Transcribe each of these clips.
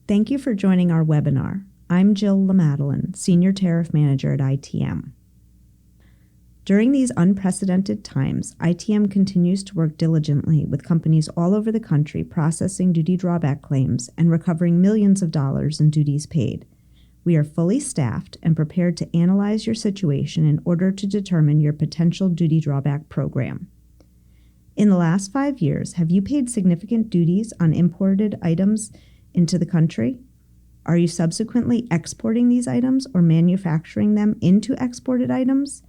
Thank you for joining our webinar. I'm Jill LaMadeline, Senior Tariff Manager at ITM. During these unprecedented times, ITM continues to work diligently with companies all over the country processing duty drawback claims and recovering millions of dollars in duties paid. We are fully staffed and prepared to analyze your situation in order to determine your potential duty drawback program. In the last 5 years, have you paid significant duties on imported items into the country? Are you subsequently exporting these items or manufacturing them into exported items?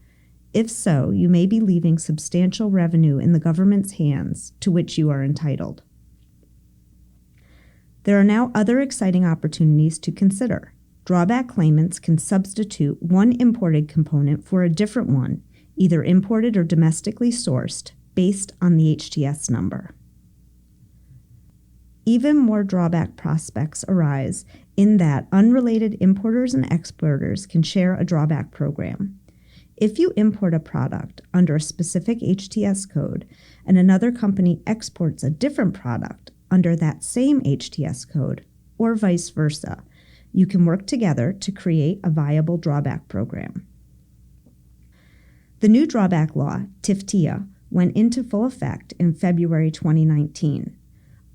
If so, you may be leaving substantial revenue in the government's hands to which you are entitled. There are now other exciting opportunities to consider. Drawback claimants can substitute one imported component for a different one, either imported or domestically sourced, based on the HTS number. Even more drawback prospects arise in that unrelated importers and exporters can share a drawback program. If you import a product under a specific HTS code and another company exports a different product under that same HTS code, or vice versa, you can work together to create a viable drawback program. The new Drawback Law, TFTEA, went into full effect in February 2019.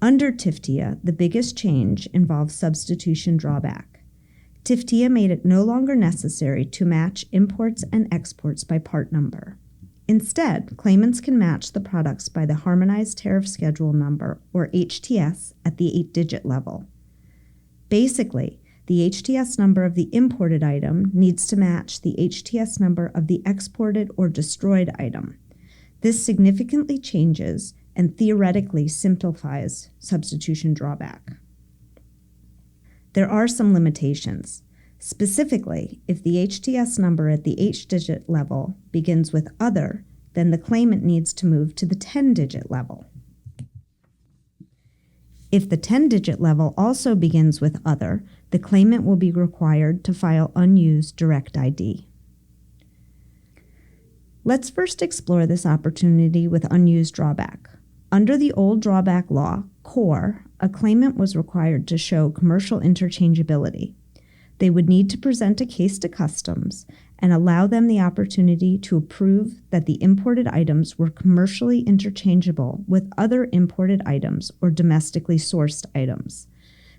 Under TFTEA, the biggest change involves substitution drawback. TFTEA made it no longer necessary to match imports and exports by part number. Instead, claimants can match the products by the Harmonized Tariff Schedule Number, or HTS, at the 8-digit level. Basically, the HTS number of the imported item needs to match the HTS number of the exported or destroyed item. This significantly changes and theoretically simplifies substitution drawback. There are some limitations. Specifically, if the HTS number at the 8-digit level begins with other, then the claimant needs to move to the 10-digit level. If the 10-digit level also begins with other, the claimant will be required to file unused direct ID. Let's first explore this opportunity with unused drawback. Under the old Drawback Law, CORE, a claimant was required to show commercial interchangeability. They would need to present a case to Customs and allow them the opportunity to approve that the imported items were commercially interchangeable with other imported items or domestically sourced items.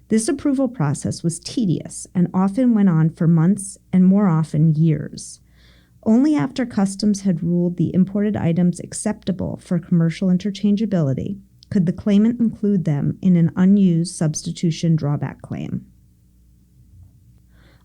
This approval process was tedious and often went on for months and more often years. Only after Customs had ruled the imported items acceptable for commercial interchangeability could the claimant include them in an unused substitution drawback claim.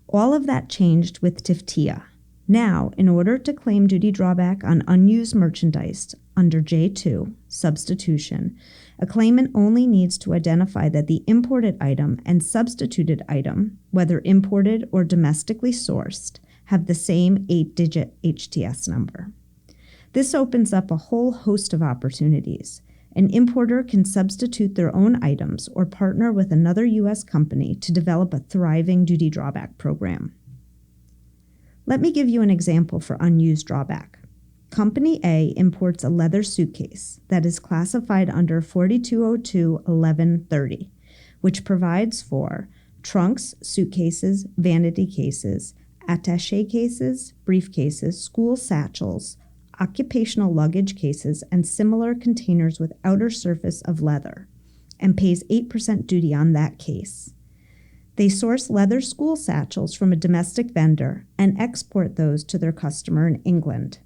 All of that changed with TFTEA. Now, in order to claim duty drawback on unused merchandise under J2, substitution, a claimant only needs to identify that the imported item and substituted item, whether imported or domestically sourced, have the same 8-digit HTS number. This opens up a whole host of opportunities. An importer can substitute their own items or partner with another U.S. company to develop a thriving duty drawback program. Let me give you an example for unused drawback. Company A imports a leather suitcase that is classified under 4202.1130, which provides for trunks, suitcases, vanity cases, attaché cases, briefcases, school satchels, occupational luggage cases, and similar containers with outer surface of leather, and pays 8% duty on that case. They source leather school satchels from a domestic vendor and export those to their customer in England.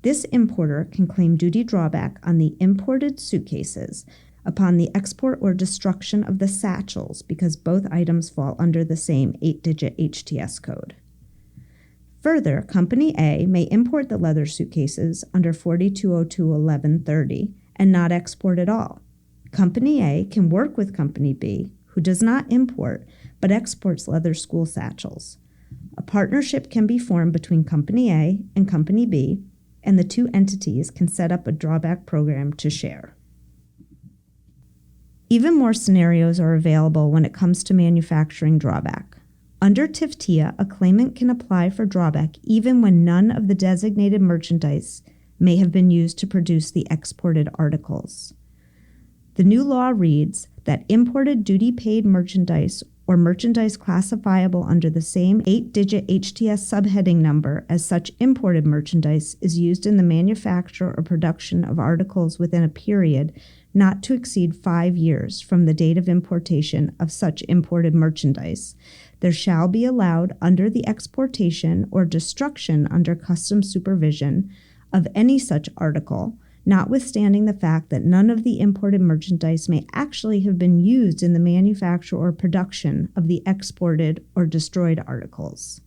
This importer can claim duty drawback on the imported suitcases upon the export or destruction of the satchels because both items fall under the same 8-digit HTS code. Further, Company A may import the leather suitcases under 4202.1130 and not export at all. Company A can work with Company B, who does not import but exports leather school satchels. A partnership can be formed between Company A and Company B, and the two entities can set up a drawback program to share. Even more scenarios are available when it comes to manufacturing drawback. Under TFTEA, a claimant can apply for drawback even when none of the designated merchandise may have been used to produce the exported articles. The new law reads that imported duty-paid merchandise or merchandise classifiable under the same 8-digit HTS subheading number as such imported merchandise is used in the manufacture or production of articles within a period not to exceed 5 years from the date of importation of such imported merchandise, there shall be allowed under the exportation or destruction under customs supervision of any such article, notwithstanding the fact that none of the imported merchandise may actually have been used in the manufacture or production of the exported or destroyed articles.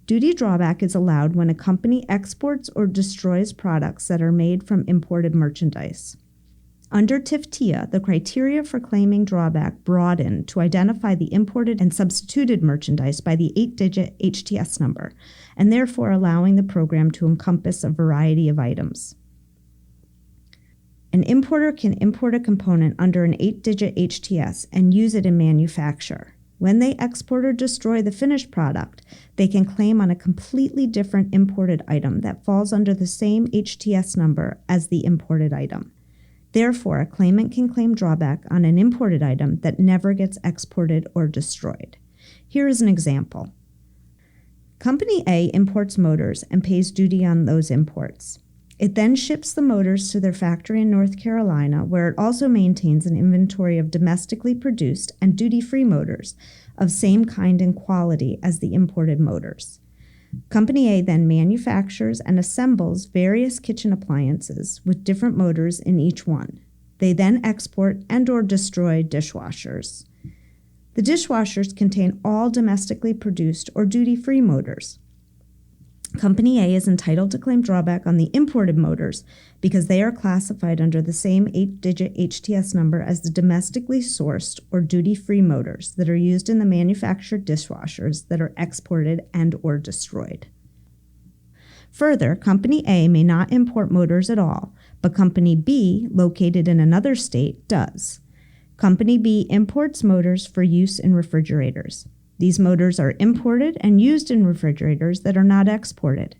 Duty drawback is allowed when a company exports or destroys products that are made from imported merchandise. Under TFTEA, the criteria for claiming drawback broaden to identify the imported and substituted merchandise by the 8-digit HTS number, and therefore allowing the program to encompass a variety of items. An importer can import a component under an 8-digit HTS and use it in manufacture. When they export or destroy the finished product, they can claim on a completely different imported item that falls under the same HTS number as the imported item. Therefore, a claimant can claim drawback on an imported item that never gets exported or destroyed. Here is an example. Company A imports motors and pays duty on those imports. It then ships the motors to their factory in North Carolina, where it also maintains an inventory of domestically produced and duty-free motors of same kind and quality as the imported motors. Company A then manufactures and assembles various kitchen appliances with different motors in each one. They then export and/or destroy dishwashers. The dishwashers contain all domestically produced or duty-free motors. Company A is entitled to claim drawback on the imported motors because they are classified under the same 8-digit HTS number as the domestically sourced or duty-free motors that are used in the manufactured dishwashers that are exported and/or destroyed. Further, Company A may not import motors at all, but Company B, located in another state, does. Company B imports motors for use in refrigerators. These motors are imported and used in refrigerators that are not exported.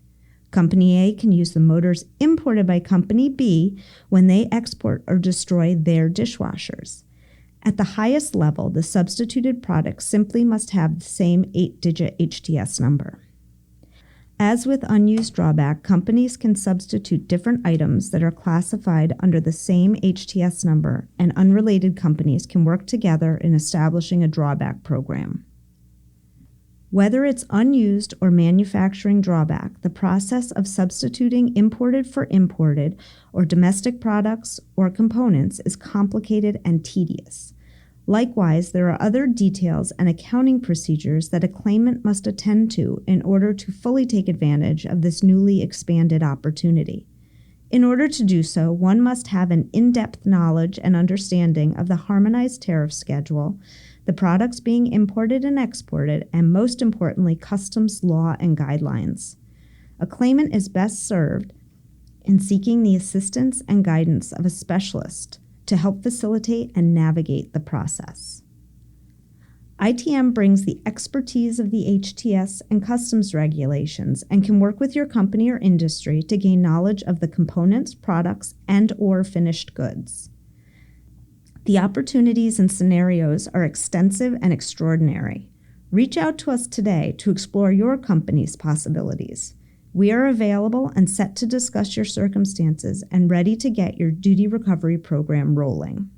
Company A can use the motors imported by Company B when they export or destroy their dishwashers. At the highest level, the substituted product simply must have the same 8-digit HTS number. As with unused drawback, companies can substitute different items that are classified under the same HTS number, and unrelated companies can work together in establishing a drawback program. Whether it's unused or manufacturing drawback, the process of substituting imported for imported or domestic products or components is complicated and tedious. Likewise, there are other details and accounting procedures that a claimant must attend to in order to fully take advantage of this newly expanded opportunity. In order to do so, one must have an in-depth knowledge and understanding of the harmonized tariff schedule, the products being imported and exported, and most importantly, customs law and guidelines. A claimant is best served in seeking the assistance and guidance of a specialist to help facilitate and navigate the process. ITM brings the expertise of the HTS and customs regulations and can work with your company or industry to gain knowledge of the components, products, and/or finished goods. The opportunities and scenarios are extensive and extraordinary. Reach out to us today to explore your company's possibilities. We are available and set to discuss your circumstances and ready to get your duty recovery program rolling.